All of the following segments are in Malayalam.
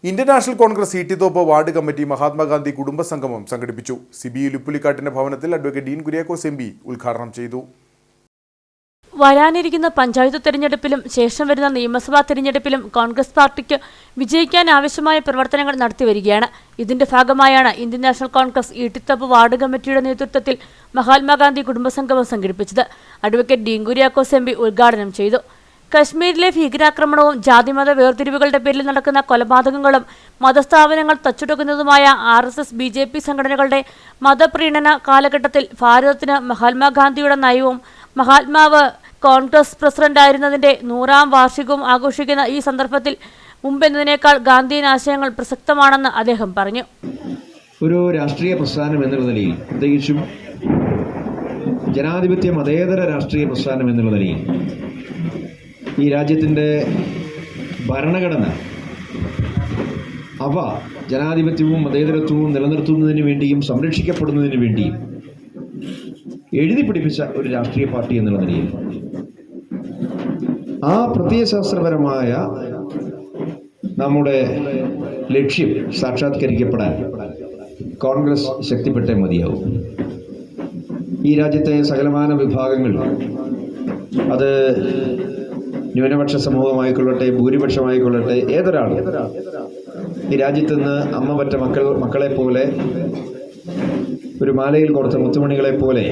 Indian national Congress Eettithoppu ward committee Mahatma Gandhi കുടുംബസംഗമം സംഘടിപ്പിച്ചു. സിബി ലുപ്പുലിക്കാട്ടിന്റെ ഭവനത്തിൽ അഡ്വക്കേറ്റ് ഡീൻ കുര്യാക്കോസ് എം.പി. ഉദ്ഘാടനം ചെയ്തു. വരാനിരിക്കുന്ന പഞ്ചായത്ത് തെരഞ്ഞെടുപ്പിലും ശേഷം വരുന്ന നിയമസഭാ തെരഞ്ഞെടുപ്പിലും കോൺഗ്രസ് പാർട്ടിക്ക് വിജയിക്കാൻ ആവശ്യമായ പ്രവർത്തനങ്ങൾ നടത്തിവരികയാണ്. ഇതിന്റെ ഭാഗമായാണ് Indian national Congress Eettithoppu ward കമ്മിറ്റിയുടെ നേതൃത്വത്തിൽ മഹാത്മാഗാന്ധി കുടുംബസംഗമം സംഘടിപ്പിച്ചത്. Advocate Dean Kuriakose MP. ഉദ്ഘാടനം ചെയ്തു. കശ്മീരിലെ ഭീകരാക്രമണവും ജാതിമത വേർതിരിവുകളുടെ പേരിൽ നടക്കുന്ന കൊലപാതകങ്ങളും മതസ്ഥാപനങ്ങൾ തച്ചുടക്കുന്നതുമായ RSS BJP സംഘടനകളുടെ മതപ്രീണന കാലഘട്ടത്തിൽ ഭാരതത്തിന് മഹാത്മാഗാന്ധിയുടെ നയവും മഹാത്മാവ് കോൺഗ്രസ് പ്രസിഡന്റായിരുന്നതിന്റെ 100ാം വാർഷികവും ആഘോഷിക്കുന്ന ഈ സന്ദർഭത്തിൽ മുമ്പെന്നതിനേക്കാൾ ഗാന്ധിയൻ ആശയങ്ങൾ പ്രസക്തമാണെന്ന് അദ്ദേഹം പറഞ്ഞു. ഒരു രാഷ്ട്രീയ പ്രസ്ഥാനം എന്നുള്ള നിലയിൽ, പ്രത്യേകിച്ചും ജനാധിപത്യ മതേതര രാഷ്ട്രീയ പ്രസ്ഥാനം എന്നുള്ള നിലയിൽ ഈ രാജ്യത്തിൻ്റെ ഭരണഘടന അവ ജനാധിപത്യവും മതേതരത്വവും നിലനിർത്തുന്നതിന് വേണ്ടിയും സംരക്ഷിക്കപ്പെടുന്നതിന് വേണ്ടിയും എഴുതി പിടിപ്പിച്ച ഒരു രാഷ്ട്രീയ പാർട്ടി എന്നുള്ള നിലയിൽ ആ പ്രത്യയശാസ്ത്രപരമായ നമ്മുടെ ലക്ഷ്യം സാക്ഷാത്കരിക്കപ്പെടാൻ കോൺഗ്രസ് ശക്തിപ്പെട്ടേ മതിയാവും. ഈ രാജ്യത്തെ സകലമാന വിഭാഗങ്ങൾ, അത് ന്യൂനപക്ഷ സമൂഹമായിക്കൊള്ളട്ടെ, ഭൂരിപക്ഷമായിക്കൊള്ളട്ടെ, ഏതൊരാളും ഈ രാജ്യത്ത് നിന്ന് അമ്മ പറ്റ മക്കളെ പോലെ, ഒരു മാലയിൽ കൊടുത്ത മുത്തുമണികളെ പോലെ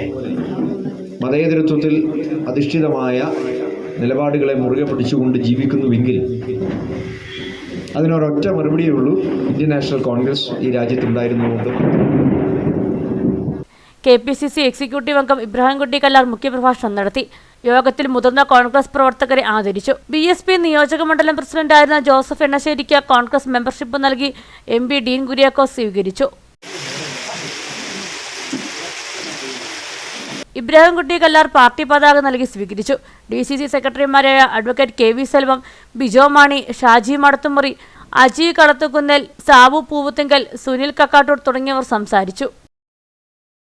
മതേതരത്വത്തിൽ അധിഷ്ഠിതമായ നിലപാടുകളെ മുറുകെ പിടിച്ചുകൊണ്ട് ജീവിക്കുന്നുവെങ്കിൽ അതിനൊരൊറ്റ മറുപടിയേ ഉള്ളൂ: ഇന്ത്യൻ നാഷണൽ കോൺഗ്രസ് ഈ രാജ്യത്തുണ്ടായിരുന്നുകൊണ്ട്. KPCC എക്സിക്യൂട്ടീവ് അംഗം ഇബ്രാഹിംകുട്ടി കല്ലാർ മുഖ്യപ്രഭാഷണം നടത്തി. യോഗത്തിൽ മുതിർന്ന കോൺഗ്രസ് പ്രവർത്തകരെ ആദരിച്ചു. BSP നിയോജക മണ്ഡലം പ്രസിഡന്റായിരുന്ന ജോസഫ് എണ്ണശ്ശേരിക്ക് കോൺഗ്രസ് മെമ്പർഷിപ്പ് നൽകി MP ഡീൻ കുര്യാക്കോസ് സ്വീകരിച്ചു. ഇബ്രാഹിംകുട്ടി കല്ലാർ പാർട്ടി പതാക നൽകി സ്വീകരിച്ചു. DCC സെക്രട്ടറിമാരായ അഡ്വക്കേറ്റ് KV സെൽവം, ബിജോ മാണി, ഷാജി മടത്തുമുറി, അജി കളത്തുകുന്നേൽ, സാബു പൂവുത്തിങ്കൽ, സുനിൽ കക്കാട്ടൂർ തുടങ്ങിയവർ സംസാരിച്ചു.